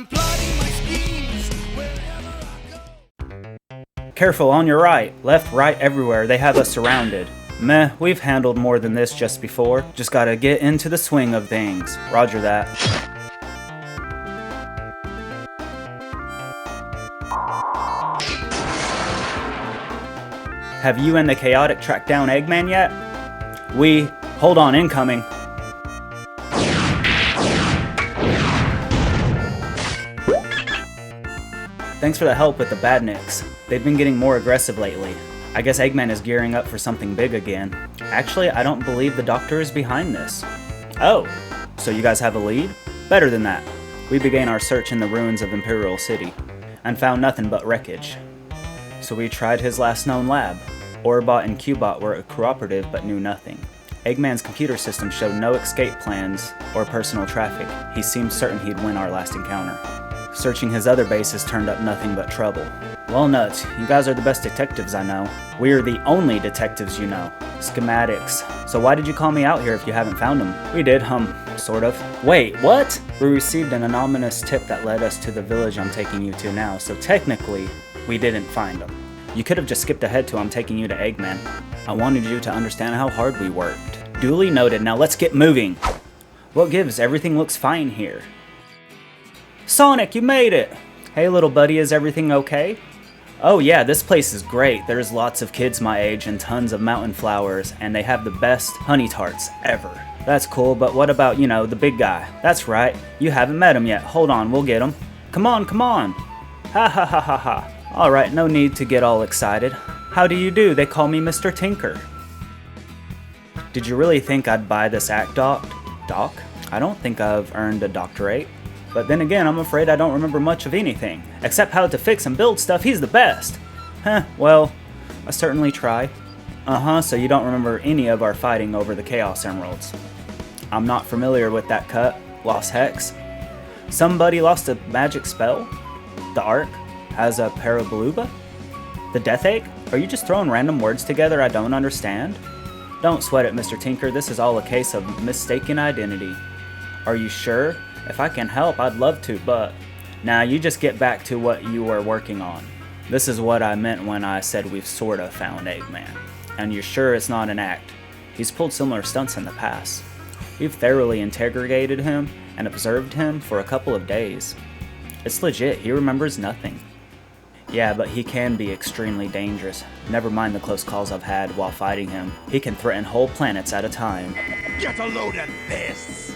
I'm plotting my schemes wherever I go. Careful, on your right. Left, right, everywhere. They have us surrounded. Meh, we've handled more than this just before. Just gotta get into the swing of things. Roger that. Have you and the Chaotic tracked down Eggman yet? Hold on, incoming. Thanks for the help with the badniks. They've been getting more aggressive lately. I guess Eggman is gearing up for something big again. Actually, I don't believe the doctor is behind this. Oh, so you guys have a lead? Better than that. We began our search in the ruins of Imperial City, and found nothing but wreckage. So we tried his last known lab. Orbot and Cubot were cooperative but knew nothing. Eggman's computer system showed no escape plans or personal traffic. He seemed certain he'd win our last encounter. Searching his other bases turned up nothing but trouble. Well, nuts, you guys are the best detectives I know. We are the only detectives you know. Schematics. So why did you call me out here if you haven't found them? We did, sort of. Wait, what? We received an anonymous tip that led us to the village I'm taking you to now, so technically, we didn't find them. You could have just skipped ahead to I'm taking you to Eggman. I wanted you to understand how hard we worked. Duly noted, now let's get moving. What gives? Everything looks fine here. Sonic, you made it! Hey little buddy, is everything okay? Oh yeah, this place is great. There's lots of kids my age and tons of mountain flowers, and they have the best honey tarts ever. That's cool, but what about, the big guy? That's right, you haven't met him yet. Hold on, we'll get him. Come on, come on! Ha ha ha ha ha. Alright, no need to get all excited. How do you do? They call me Mr. Tinker. Did you really think I'd buy this act, Doc? Doc? I don't think I've earned a doctorate. But then again, I'm afraid I don't remember much of anything. Except how to fix and build stuff, he's the best. Well, I certainly try. So you don't remember any of our fighting over the Chaos Emeralds. I'm not familiar with that cut. Lost Hex. Somebody lost a magic spell? The Ark has a Parabaluba? The Death Egg? Are you just throwing random words together I don't understand? Don't sweat it, Mr. Tinker. This is all a case of mistaken identity. Are you sure? If I can help, I'd love to, but... Nah, you just get back to what you were working on. This is what I meant when I said we've sorta found Eggman. And you're sure it's not an act? He's pulled similar stunts in the past. We've thoroughly interrogated him and observed him for a couple of days. It's legit, he remembers nothing. Yeah, but he can be extremely dangerous. Never mind the close calls I've had while fighting him. He can threaten whole planets at a time. Get a load of this!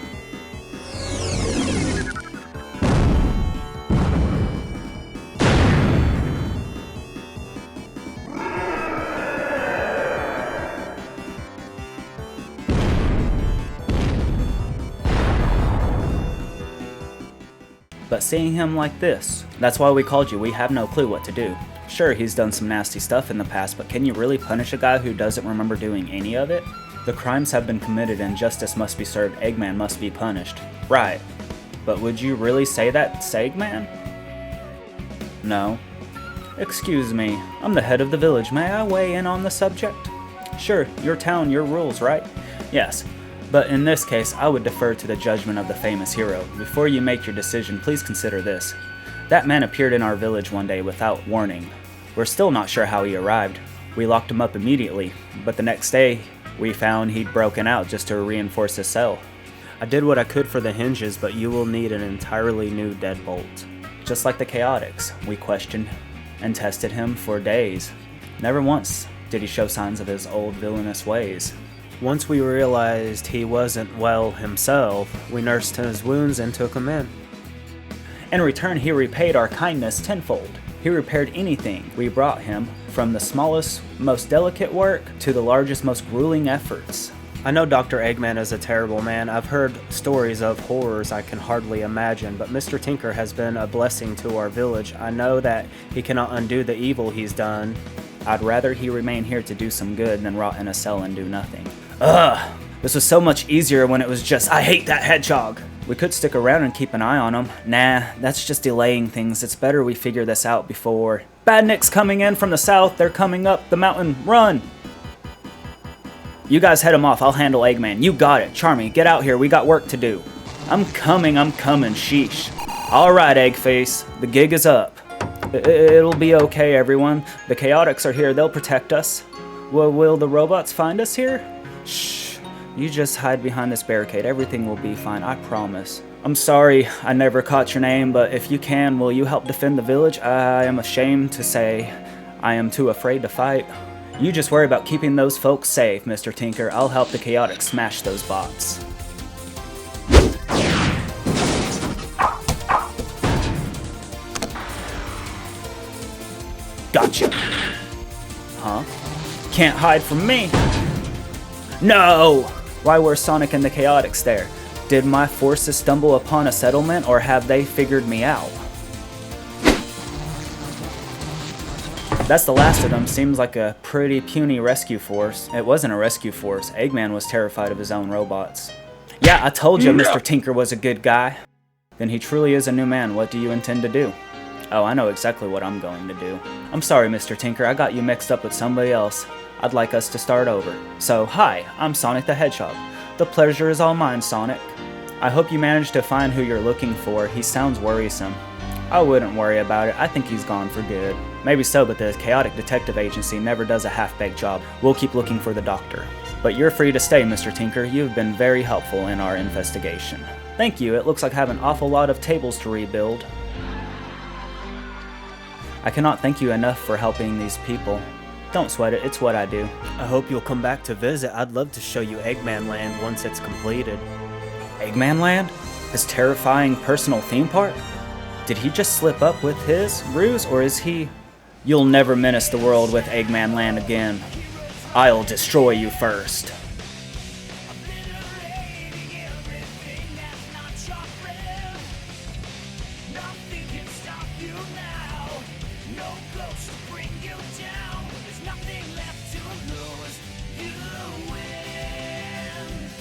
But seeing him like this, that's why we called you. We have no clue what to do. Sure, he's done some nasty stuff in the past, but can you really punish a guy who doesn't remember doing any of it? The crimes have been committed and justice must be served. Eggman must be punished. Right. But would you really say that's Eggman? No. Excuse me, I'm the head of the village. May I weigh in on the subject? Sure, your town, your rules, right? Yes. But in this case, I would defer to the judgment of the famous hero. Before you make your decision, please consider this. That man appeared in our village one day without warning. We're still not sure how he arrived. We locked him up immediately, but the next day, we found he'd broken out just to reinforce his cell. I did what I could for the hinges, but you will need an entirely new deadbolt. Just like the Chaotix, we questioned and tested him for days. Never once did he show signs of his old villainous ways. Once we realized he wasn't well himself, we nursed his wounds and took him in. In return, he repaid our kindness tenfold. He repaired anything we brought him, from the smallest, most delicate work to the largest, most grueling efforts. I know Dr. Eggman is a terrible man. I've heard stories of horrors I can hardly imagine, but Mr. Tinker has been a blessing to our village. I know that he cannot undo the evil he's done. I'd rather he remain here to do some good than rot in a cell and do nothing. Ugh! This was so much easier when it was just, I hate that hedgehog! We could stick around and keep an eye on him. Nah, that's just delaying things. It's better we figure this out before... Badnik's coming in from the south. They're coming up the mountain. Run! You guys head him off. I'll handle Eggman. You got it. Charmy, get out here. We got work to do. I'm coming. Sheesh. Alright, Eggface, the gig is up. It'll be okay, everyone. The Chaotix are here, they'll protect us. Will the robots find us here? Shh, you just hide behind this barricade, everything will be fine, I promise. I'm sorry I never caught your name, but if you can, will you help defend the village? I am ashamed to say I am too afraid to fight. You just worry about keeping those folks safe, Mr. Tinker. I'll help the Chaotix smash those bots. Gotcha. Huh? Can't hide from me. No! Why were Sonic and the Chaotix there? Did my forces stumble upon a settlement, or have they figured me out? That's the last of them. Seems like a pretty puny rescue force. It wasn't a rescue force. Eggman was terrified of his own robots. Yeah, I told you Mr. Tinker was a good guy. Then he truly is a new man. What do you intend to do? Oh, I know exactly what I'm going to do. I'm sorry, Mr. Tinker. I got you mixed up with somebody else. I'd like us to start over. So, hi, I'm Sonic the Hedgehog. The pleasure is all mine, Sonic. I hope you managed to find who you're looking for. He sounds worrisome. I wouldn't worry about it. I think he's gone for good. Maybe so, but the Chaotic Detective Agency never does a half-baked job. We'll keep looking for the doctor. But you're free to stay, Mr. Tinker. You've been very helpful in our investigation. Thank you. It looks like I have an awful lot of tables to rebuild. I cannot thank you enough for helping these people. Don't sweat it, it's what I do. I hope you'll come back to visit. I'd love to show you Eggman Land once it's completed. Eggman Land? His terrifying personal theme park? Did he just slip up with his ruse, or is he... You'll never menace the world with Eggman Land again. I'll destroy you first.